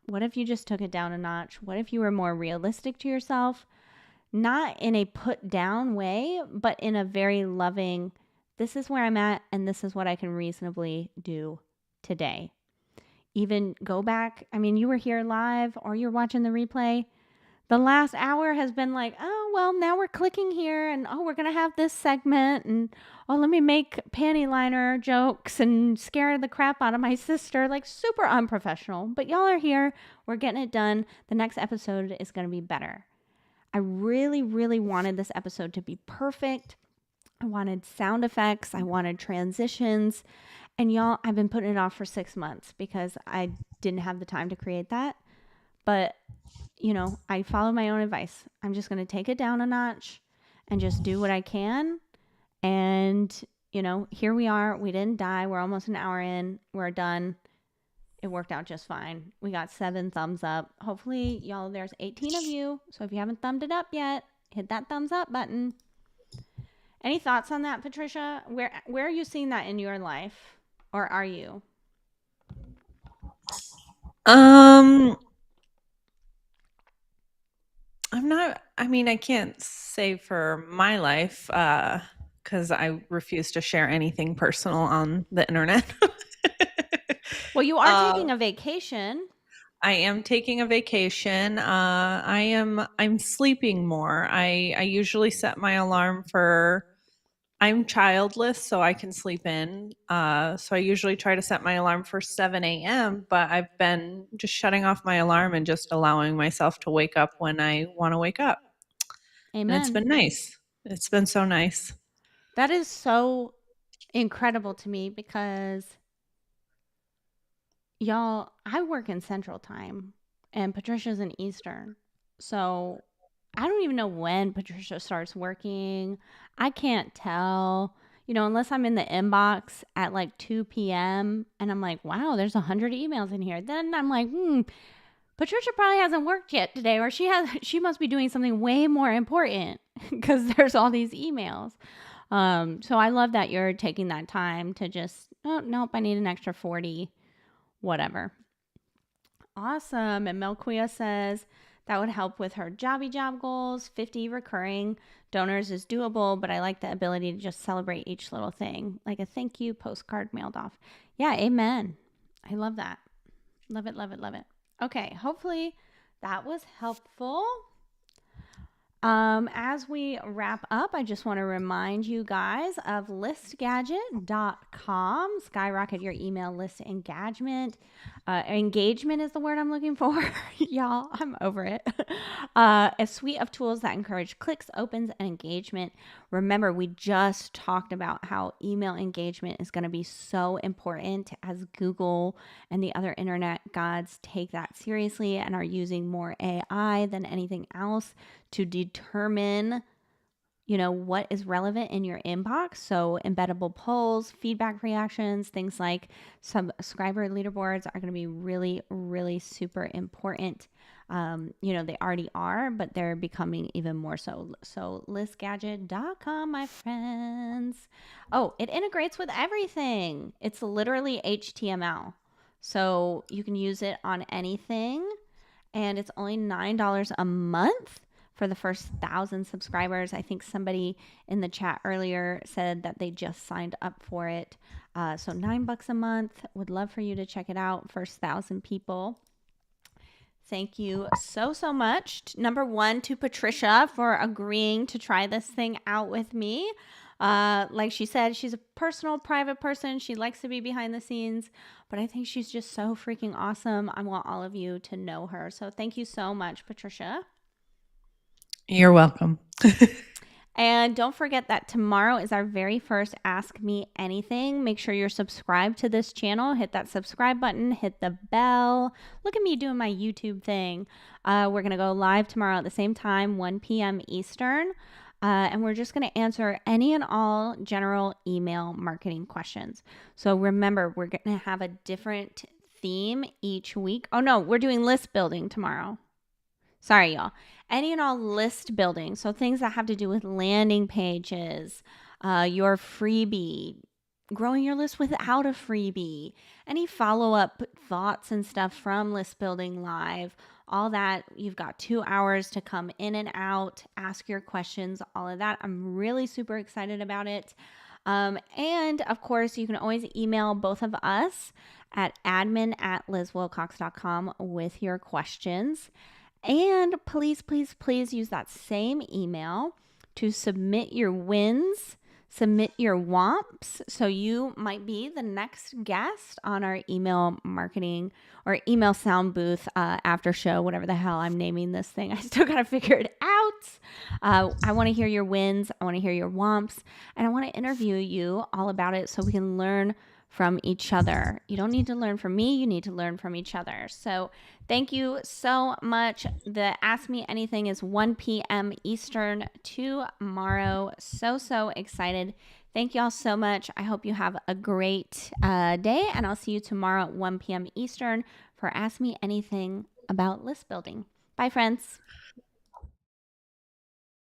what if you just took it down a notch? What if you were more realistic to yourself? Not in a put down way, but in a very loving, this is where I'm at and this is what I can reasonably do today. even go back. I mean, you were here live or you're watching the replay. The last hour has been like, oh, well, now we're clicking here and oh, we're going to have this segment and oh, let me make panty liner jokes and scare the crap out of my sister. Like, super unprofessional. But y'all are here. We're getting it done. The next episode is going to be better. I really, really wanted this episode to be perfect. I wanted sound effects. I wanted transitions. And y'all, I've been putting it off for 6 months because I didn't have the time to create that. But, I follow my own advice. I'm just going to take it down a notch and just do what I can. And, here we are. We didn't die. We're almost an hour in. We're done. It worked out just fine. We got 7 thumbs up. Hopefully, y'all, there's 18 of you. So if you haven't thumbed it up yet, hit that thumbs up button. Any thoughts on that, Patricia? Where are you seeing that in your life? Or are you? I'm not, I mean, I can't say for my life because I refuse to share anything personal on the internet. Well, you are uh, taking a vacation. I am taking a vacation. I'm sleeping more. I usually set my alarm for, I'm childless, so I can sleep in. So I usually try to set my alarm for 7 a.m., but I've been just shutting off my alarm and just allowing myself to wake up when I want to wake up. And it's Amen. been nice. It's been so nice. That is so incredible to me because, y'all, I work in Central Time and Patricia's in Eastern. So I don't even know when Patricia starts working. I can't tell, unless I'm in the inbox at like 2 p.m. and I'm like, wow, there's 100 emails in here. Then I'm like, Patricia probably hasn't worked yet today, or she must be doing something way more important because there's all these emails. So I love that you're taking that time to just, oh, nope, I need an extra 40, whatever. Awesome. And Melquia says that would help with her jobby job goals. 50 recurring donors is doable, but I like the ability to just celebrate each little thing, like a thank you postcard mailed off. Yeah, amen. I love that. Love it, love it, love it. Okay, hopefully that was helpful. As we wrap up, I just want to remind you guys of listgadget.com. Skyrocket your email list engagement. Engagement is the word I'm looking for. Y'all, I'm over it. A suite of tools that encourage clicks, opens, and engagement. Remember, we just talked about how email engagement is going to be so important as Google and the other internet gods take that seriously and are using more AI than anything else to determine what is relevant in your inbox. So embeddable polls, feedback reactions, things like subscriber leaderboards are going to be really, really super important. They already are, but they're becoming even more so. So listgadget.com, my friends. Oh, it integrates with everything. It's literally HTML. So you can use it on anything, and it's only $9 a month for the first 1,000 subscribers. I think somebody in the chat earlier said that they just signed up for it. So $9 a month. Would love for you to check it out. First 1,000 people. Thank you so, so much. Number one, to Patricia for agreeing to try this thing out with me. Like she said, she's a personal, private person. She likes to be behind the scenes, but I think she's just so freaking awesome. I want all of you to know her. So thank you so much, Patricia. You're welcome. And don't forget that tomorrow is our very first Ask Me Anything. Make sure you're subscribed to this channel. Hit that subscribe button, hit the bell. Look at me doing my YouTube thing. We're going to go live tomorrow at the same time, 1 p.m. Eastern. And we're just going to answer any and all general email marketing questions. So remember, we're going to have a different theme each week. Oh, no, we're doing list building tomorrow. Sorry, y'all. Any and all list building. So things that have to do with landing pages, your freebie, growing your list without a freebie, any follow-up thoughts and stuff from List Building Live, all that. You've got 2 hours to come in and out, ask your questions, all of that. I'm really super excited about it. And of course, you can always email both of us at admin@lizwilcox.com with your questions. And please, please, please use that same email to submit your wins, submit your whomps. So you might be the next guest on our email marketing or email sound booth after show, whatever the hell I'm naming this thing. I still got to figure it out. I want to hear your wins. I want to hear your whomps. And I want to interview you all about it so we can learn from each other. You don't need to learn from me. You need to learn from each other. So thank you so much. The Ask Me Anything is 1 p.m. Eastern tomorrow. So excited. Thank you all so much. I hope you have a great day, and I'll see you tomorrow at 1 p.m. Eastern for Ask Me Anything about list building. Bye, friends.